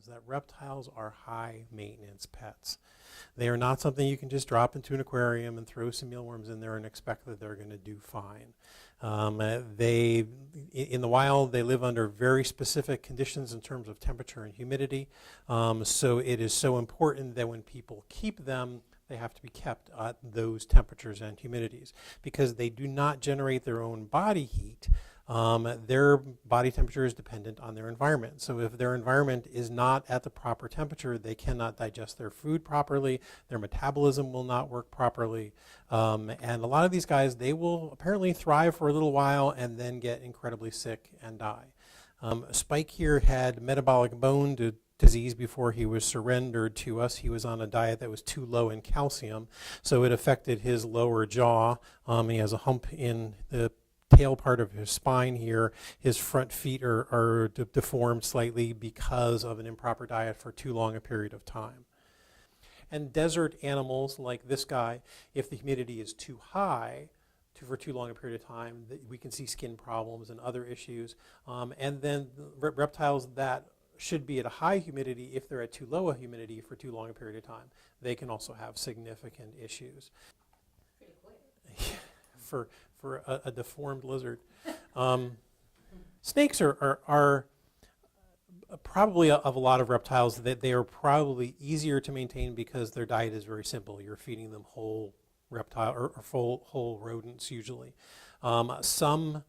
is that reptiles are high maintenance pets. They are not something you can just drop into an aquarium and throw some mealworms in there and expect that they're going to do fine. In the wild, they live under very specific conditions in terms of temperature and humidity. So it is so important that when people keep them, they have to be kept at those temperatures and humidities because they do not generate their own body heat. Their body temperature is dependent on their environment. So if their environment is not at the proper temperature, they cannot digest their food properly, their metabolism will not work properly, and a lot of these guys, they will apparently thrive for a little while and then get incredibly sick and die. Spike here had metabolic bone disease before he was surrendered to us. He was on a diet that was too low in calcium, so it affected his lower jaw. He has a hump in the tail part of his spine here. His front feet are deformed slightly because of an improper diet for too long a period of time. And desert animals like this guy, if the humidity is too high for too long a period of time, we can see skin problems and other issues. And then reptiles that should be at a high humidity, if they're at too low a humidity for too long a period of time, they can also have significant issues. Pretty quick. For a deformed lizard. Snakes are probably of a lot of reptiles that they are probably easier to maintain because their diet is very simple. You're feeding them whole reptile or whole rodents usually. Some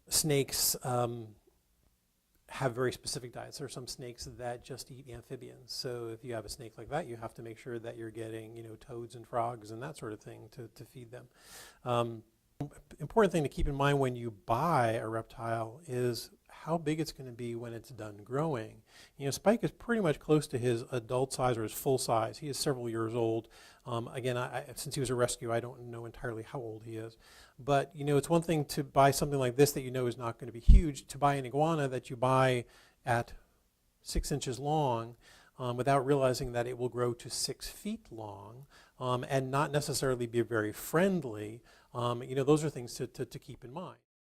snakes have very specific diets. There are some snakes that just eat amphibians. So if you have a snake like that, you have to make sure that you're getting, toads and frogs and that sort of thing to feed them. Important thing to keep in mind when you buy a reptile is how big it's going to be when it's done growing. Spike is pretty much close to his adult size or his full size. He is several years old. Again, since he was a rescue, I don't know entirely how old he is. But, it's one thing to buy something like this that is not going to be huge, to buy an iguana that you buy at 6 inches long without realizing that it will grow to 6 feet long and not necessarily be very friendly. Those are things to keep in mind.